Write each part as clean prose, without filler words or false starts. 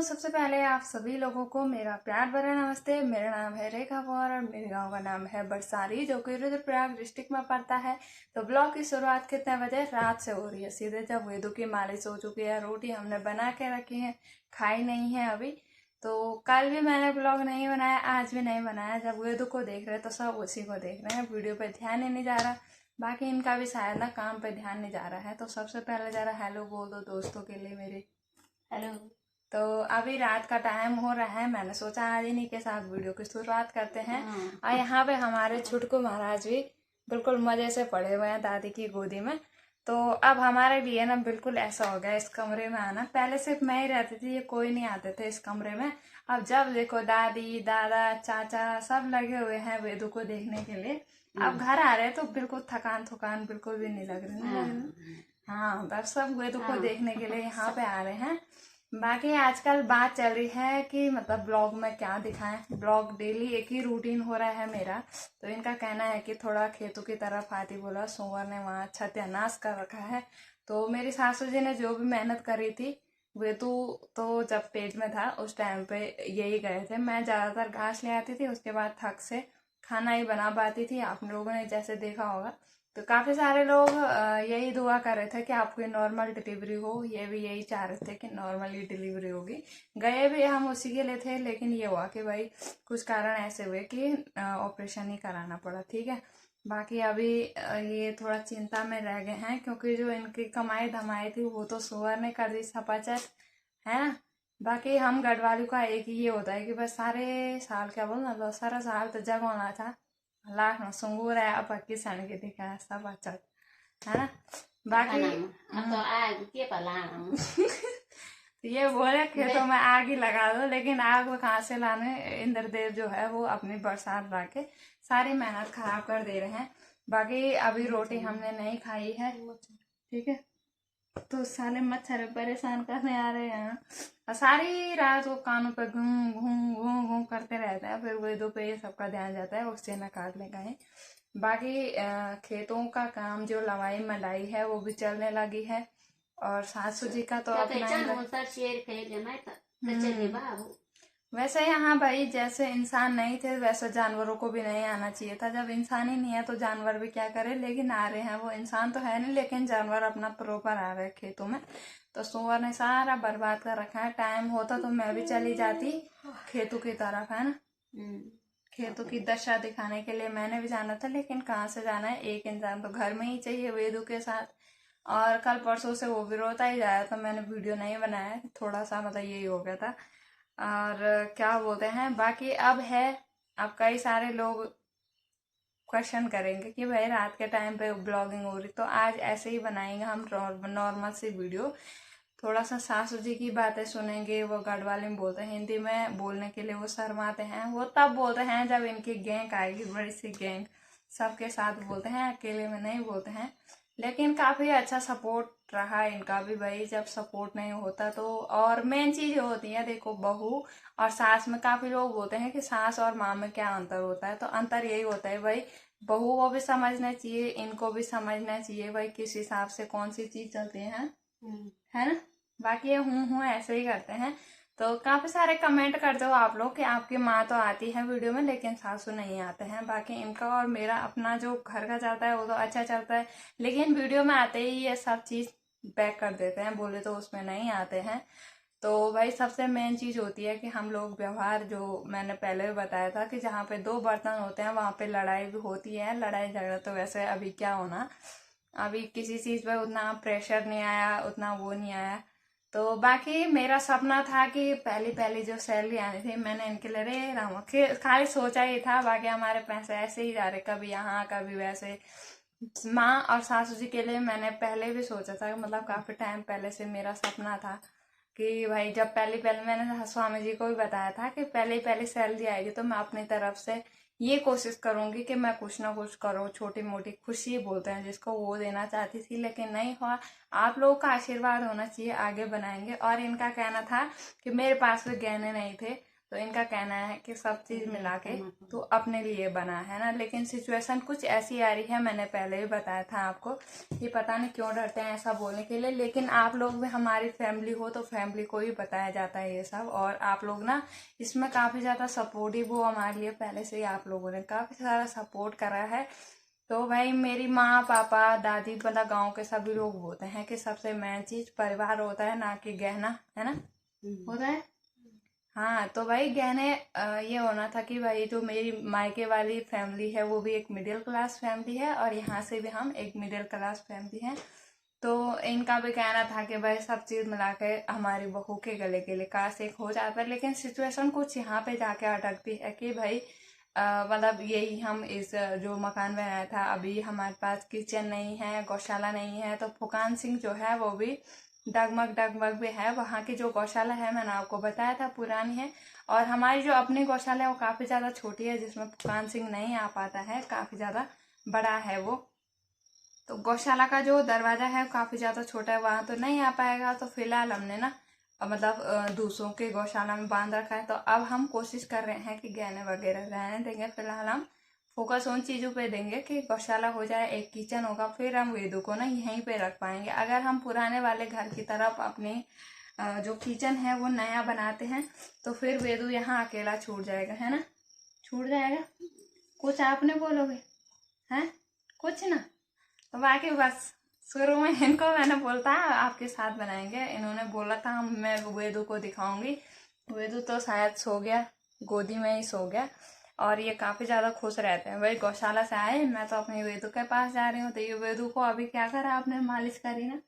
सबसे पहले आप सभी लोगों को मेरा प्यार भरा नमस्ते। मेरा नाम है रेखा पवार और मेरे गांव का नाम है बरसारी, जो कि रुद्रप्रयाग डिस्ट्रिक्ट में पड़ता है। तो ब्लॉग की शुरुआत कितने बजे? रात से हो रही है, सीधे जब वेदू की मालिश हो चुकी है। रोटी हमने बना के रखी है, खाई नहीं है अभी। तो कल भी मैंने ब्लॉग नहीं बनाया, आज भी नहीं बनाया। जब वेदू को देख रहे तो सब उसी को देख रहे हैं, वीडियो पे ध्यान ही नहीं जा रहा। बाकी इनका भी शायद ना काम पे ध्यान नहीं जा रहा है। तो सबसे पहले जरा हेलो बोल दो दोस्तों के लिए मेरे। हेलो। तो अभी रात का टाइम हो रहा है, मैंने सोचा आज इन्हीं के साथ वीडियो की शुरुआत करते हैं। और यहाँ पे हमारे छुटकू महाराज भी बिल्कुल मजे से पड़े हुए हैं दादी की गोदी में। तो अब हमारे लिए ना बिल्कुल ऐसा हो गया इस कमरे में आना। पहले सिर्फ मैं ही रहती थी, ये कोई नहीं आते थे इस कमरे में। अब जब देखो दादी दादा चाचा सब लगे हुए हैं वेदू को देखने के लिए। अब घर आ रहे हैं तो बिल्कुल थकान थकान बिल्कुल भी नहीं लग रही। हाँ, बस सब वेदू को देखने के लिए यहाँ पे आ रहे हैं। बाकी आजकल बात चल रही है कि मतलब ब्लॉग में क्या दिखाएं। ब्लॉग डेली एक ही रूटीन हो रहा है मेरा। तो इनका कहना है कि थोड़ा खेतों की तरफ आती बोला, सोमवार ने वहाँ सत्यानाश कर रखा है। तो मेरी सासू जी ने जो भी मेहनत करी थी, वे तो जब पेट में था उस टाइम पे यही गए थे। मैं ज़्यादातर घास ले आती थी, उसके बाद थक से खाना ही बना पाती थी। आप लोगों ने जैसे देखा होगा। तो काफ़ी सारे लोग यही दुआ कर रहे थे कि आपकी नॉर्मल डिलीवरी हो। ये भी यही चाह रहे थे कि नॉर्मली डिलीवरी होगी। गए भी हम उसी के लिए थे, लेकिन ये हुआ कि भाई कुछ कारण ऐसे हुए कि ऑपरेशन ही कराना पड़ा। ठीक है। बाकी अभी ये थोड़ा चिंता में रह गए हैं, क्योंकि जो इनकी कमाई धमाई थी वो तो सुअर ने कर दी सपाचट, है ना। बाकी हम गढ़वाली का एक ही ये होता है कि बस सारे साल क्या बोलना लो, सारा साल तो जग होना था। लाख में सुंगूर है अब की सन के दिखा सब अच्छा, है ना। बाकी अब तो आग के पलाना ये बोले खेतों में आग ही लगा दो, लेकिन आग वो कहाँ से लाने। इंद्रदेव जो है वो अपनी बरसात ला के सारी मेहनत खराब कर दे रहे हैं। बाकी अभी रोटी हमने नहीं खाई है, ठीक है। तो साले मच्छर परेशान करने आ रहे हैं और सारी रात वो कानों पे घूम घूम घूम घूम करते रहते हैं। फिर वो दो पे ये सबका ध्यान जाता है, उससे न काट ले गए। बाकी खेतों का काम जो लवाई मलाई है वो भी चलने लगी है। और सासू जी का तो अपना वैसे यहाँ भाई जैसे इंसान नहीं थे वैसे जानवरों को भी नहीं आना चाहिए था। जब इंसान ही नहीं है तो जानवर भी क्या करे, लेकिन आ रहे हैं। वो इंसान तो है नहीं, लेकिन जानवर अपना प्रॉपर आ रहे हैं खेतों में। तो सुअर ने सारा बर्बाद कर रखा है। टाइम होता तो मैं भी चली जाती खेतों की तरफ, है ना। खेतों की दशा दिखाने के लिए मैंने भी जाना था, लेकिन कहाँ से जाना है, एक इंसान तो घर में ही चाहिए वेदू के साथ। और कल परसों से वो भी रोता ही जाया, तो मैंने वीडियो नहीं बनाया, थोड़ा सा मतलब यही हो गया था। और क्या बोलते हैं, बाकी अब है, अब कई सारे लोग क्वेश्चन करेंगे कि भाई रात के टाइम पे ब्लॉगिंग हो रही। तो आज ऐसे ही बनाएंगे हम नॉर्मल सी वीडियो। थोड़ा सा सासू जी की बातें सुनेंगे। वो गढ़वाली में बोलते हैं, हिंदी में बोलने के लिए वो शर्माते हैं। वो तब बोलते हैं जब इनकी गैंग आएगी, बड़ी सी गैंग, सबके साथ बोलते हैं, अकेले में नहीं बोलते हैं। लेकिन काफ़ी अच्छा सपोर्ट रहा इनका भी भाई। जब सपोर्ट नहीं होता तो, और मेन चीज़ होती है देखो, बहू और सास में काफ़ी लोग बोलते हैं कि सास और माँ में क्या अंतर होता है। तो अंतर यही होता है भाई, बहू को भी समझना चाहिए, इनको भी समझना चाहिए भाई किस हिसाब से कौन सी चीज़ चलती है ना। बाकी ये हूँ ऐसे ही करते हैं। तो काफ़ी सारे कमेंट करते हो आप लोग कि आपकी माँ तो आती है वीडियो में लेकिन सासू नहीं आते हैं। बाकी इनका और मेरा अपना जो घर का चलता है वो तो अच्छा चलता है, लेकिन वीडियो में आते ही ये सब चीज़ बैक कर देते हैं, बोले तो उसमें नहीं आते हैं। तो भाई सबसे मेन चीज़ होती है कि हम लोग व्यवहार, जो मैंने पहले भी बताया था कि जहाँ पे दो बर्तन होते हैं वहाँ पे लड़ाई भी होती है। लड़ाई झगड़ा तो वैसे अभी क्या होना, अभी किसी चीज़ पे उतना प्रेशर नहीं आया, उतना वो नहीं आया। तो बाकी मेरा सपना था कि पहली पहली जो सैलरी आनी थी, मैंने इनके लिए रे रामा खाली सोचा ही था। बाकी हमारे पैसे ऐसे ही जा रहे, कभी यहाँ कभी वैसे। माँ और सासू जी के लिए मैंने पहले भी सोचा था, मतलब काफ़ी टाइम पहले से मेरा सपना था कि भाई जब पहली पहले, मैंने स्वामी जी को भी बताया था कि पहले पहले सैलरी आएगी तो मैं अपनी तरफ से ये कोशिश करूंगी कि मैं कुछ ना कुछ करूँ। छोटी मोटी खुशी बोलते हैं जिसको, वो देना चाहती थी, लेकिन नहीं हुआ। आप लोगों का आशीर्वाद होना चाहिए, आगे बनाएंगे। और इनका कहना था कि मेरे पास भी गहने नहीं थे, तो इनका कहना है कि सब चीज मिला के तो अपने लिए बना है ना, लेकिन सिचुएशन कुछ ऐसी आ रही है, मैंने पहले भी बताया था आपको। ये पता नहीं क्यों डरते हैं ऐसा बोलने के लिए, लेकिन आप लोग भी हमारी फैमिली हो तो फैमिली को ही बताया जाता है ये सब। और आप लोग ना इसमें काफी ज्यादा सपोर्टिव हो हमारे लिए, पहले से ही आप लोगों ने काफी सारा सपोर्ट करा है। तो भाई मेरी माँ पापा दादी मतलब गांव के सभी लोग बोलते हैं कि सबसे मेन चीज परिवार होता है, ना कि गहना, है ना, होता है। हाँ तो भाई गहने ये होना था कि भाई जो मेरी मायके वाली फैमिली है वो भी एक मिडिल क्लास फैमिली है, और यहाँ से भी हम एक मिडिल क्लास फैमिली हैं। तो इनका भी कहना था कि भाई सब चीज मिला के हमारी बहू के गले के लिए काश एक हो जाता है, लेकिन सिचुएशन कुछ यहाँ पे जाके अटकती है कि भाई मतलब यही हम इस जो मकान बनाया था, अभी हमारे पास किचन नहीं है, गौशाला नहीं है, तो फुकान सिंह जो है वो भी डगमग डगमग भी है। वहाँ की जो गौशाला है मैंने आपको बताया था पुरानी है, और हमारी जो अपनी गौशाला है वो काफी ज्यादा छोटी है, जिसमें फुकान सिंह नहीं आ पाता है, काफी ज्यादा बड़ा है वो। तो गौशाला का जो दरवाजा है काफी ज्यादा छोटा है, वहां तो नहीं आ पाएगा। तो फिलहाल हमने ना मतलब दूसरों के गौशाला में बांध रखा है। तो अब हम कोशिश कर रहे हैं कि गहने वगैरह रहने देंगे, फिलहाल हम फोकस उन चीजों पे देंगे कि गौशाला हो जाए, एक किचन होगा, फिर हम वेदू को ना यहीं पे रख पाएंगे। अगर हम पुराने वाले घर की तरफ अपने जो किचन है वो नया बनाते हैं तो फिर वेदू यहाँ अकेला छूट जाएगा, है ना, छूट जाएगा। कुछ आपने बोलोगे हैं, कुछ ना। तो बाकी बस शुरू में इनको मैंने बोलता आपके साथ बनाएंगे, इन्होंने बोला था मैं वेदू को दिखाऊंगी। वेदू तो शायद सो गया, गोदी में ही सो गया, और ये काफी ज्यादा खुश रहते हैं। भाई गौशाला से आए, मैं तो अपने वेदू के पास जा रही हूँ, तो ये वेदू को अभी क्या करा आपने, मालिश करी ना।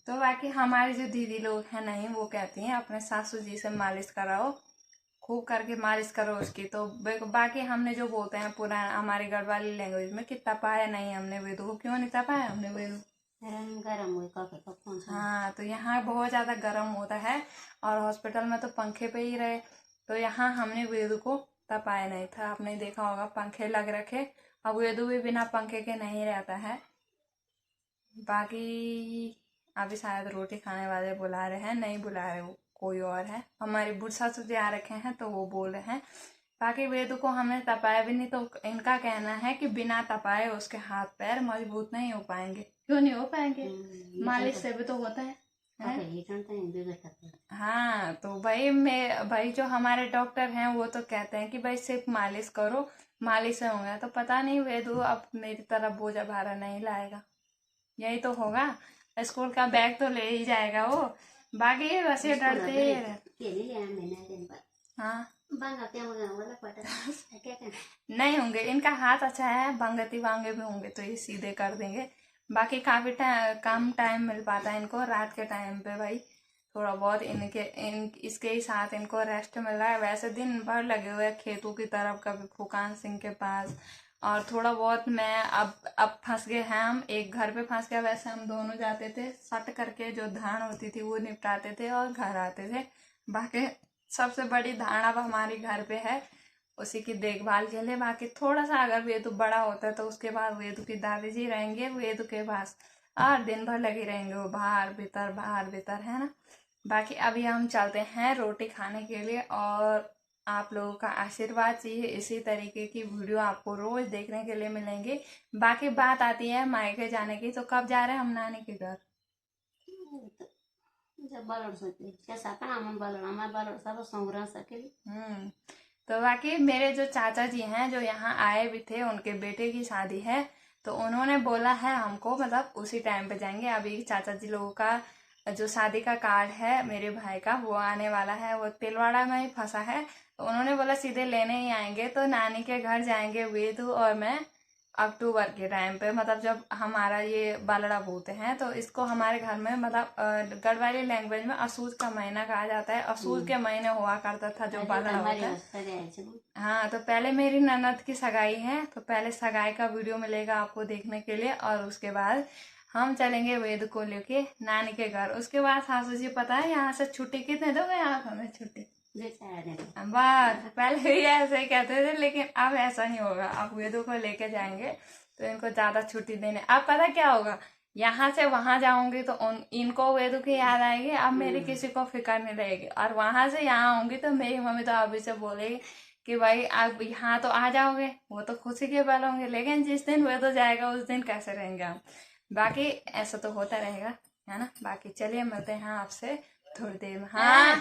तो बाकी हमारी जो दीदी लोग हैं नहीं, वो कहती हैं अपने सासू जी से मालिश कराओ, खूब करके मालिश करो उसकी। तो बाकी हमने जो बोलते हैं पुराना हमारी गढ़वाली लैंग्वेज में कि तपाया नहीं हमने वेदू को, क्यों नहीं तपाया हमने वेदू, गरम हुई काफी कब कौन सा। हाँ तो यहाँ बहुत ज्यादा गर्म होता है, और हॉस्पिटल में तो पंखे पे ही रहे, तो यहाँ हमने वेदू को तपाया नहीं था। आपने देखा होगा पंखे लग रखे, अब वेदू भी बिना पंखे के नहीं रहता है। बाकी अभी शायद रोटी खाने वाले बुला रहे हैं, नहीं बुला रहे, वो कोई और है, हमारी बुढ़ सासू जी आ रखे हैं तो वो बोल रहे हैं। बाकी वेदू को हमने तपाया भी नहीं, तो इनका कहना है कि बिना तपाए उसके हाथ पैर मजबूत नहीं हो पाएंगे। क्यों नहीं हो पाएंगे, मालिश से भी तो होता है। हाँ तो भाई जो हमारे डॉक्टर हैं वो तो कहते हैं कि भाई सिर्फ मालिश करो, मालिश से होगा। तो पता नहीं वेदू अब मेरी तरफ बोझा भारा नहीं लाएगा, यही तो होगा, स्कूल का बैग तो ले ही जाएगा वो। बाकी वैसे डरते ही रहते। हाँ नहीं होंगे, इनका हाथ अच्छा है, बंगती वांगे भी होंगे तो ये सीधे कर देंगे। बाकी काफी कम टाइम मिल पाता है इनको रात के टाइम पे, भाई थोड़ा बहुत इसके ही साथ इनको रेस्ट मिल रहा है। वैसे दिन भर लगे हुए खेतों की तरफ, कभी फुकान सिंह के पास, और थोड़ा बहुत मैं अब फंस गए हैं हम एक घर पे फंस गया। वैसे हम दोनों जाते थे सट करके, जो धान होती थी वो निपटाते थे और घर आते थे। बाकी सबसे बड़ी धान अब हमारे घर पे है, उसी की देखभाल के लिए। बाकी थोड़ा सा अगर वेदू बड़ा होता है तो उसके बाद वेदू की दादी जी रहेंगे वेदू के पास, और दिन भर लगे रहेंगे वो बाहर भीतर, है ना। बाकी अभी हम चलते हैं रोटी खाने के लिए, और आप लोगों का आशीर्वाद चाहिए, इसी तरीके की वीडियो आपको रोज देखने के लिए मिलेंगे। बाकी बात आती है मायके जाने की, तो कब जा रहे हैं हम नानी के घर, जब बालड़ सोते कैसा का हम बालड़ सब संग्रह सके। तो बाकी मेरे जो चाचा जी हैं जो यहाँ आए भी थे, उनके बेटे की शादी है, तो उन्होंने बोला है हमको मतलब उसी टाइम पे जाएंगे। अभी चाचा जी लोगों का जो शादी का कार्ड है मेरे भाई का वो आने वाला है, वो तिलवाड़ा में ही फंसा है, तो उन्होंने बोला सीधे लेने ही आएंगे। तो नानी के घर जाएंगे वेदू और मैं अक्टूबर के टाइम पे, मतलब जब हमारा ये बालड़ा बोलते हैं, तो इसको हमारे घर में मतलब गढ़वाली लैंग्वेज में असूज का महीना कहा जाता है। असूज के महीने हुआ करता था जो बालड़ा होता है। हाँ तो पहले मेरी ननद की सगाई है, तो पहले सगाई का वीडियो मिलेगा आपको देखने के लिए, और उसके बाद हम चलेंगे वेद को लेके नानी के घर। उसके बाद सासू जी पता है यहाँ से छुट्टी कितने दोगे आप हमें, छुट्टी बस पहले भी ऐसे ही कहते थे, लेकिन अब ऐसा नहीं होगा, अब वेदों को लेके जाएंगे तो इनको ज्यादा छुट्टी देने। अब पता क्या होगा, यहाँ से वहां जाऊंगी तो इनको वेदू की याद आएगी, अब मेरी किसी को फिक्र नहीं रहेगी। और वहां से यहाँ आऊंगी तो मेरी मम्मी तो अभी से बोलेगी कि भाई आप यहाँ तो आ जाओगे, वो तो खुशी के पल होंगे, लेकिन जिस दिन वेदू जाएगा उस दिन कैसे रहेंगे हम। बाकी ऐसा तो होता रहेगा, है ना। बाकी चलिए मिलते हैं आपसे थोड़ी देर में। हाँ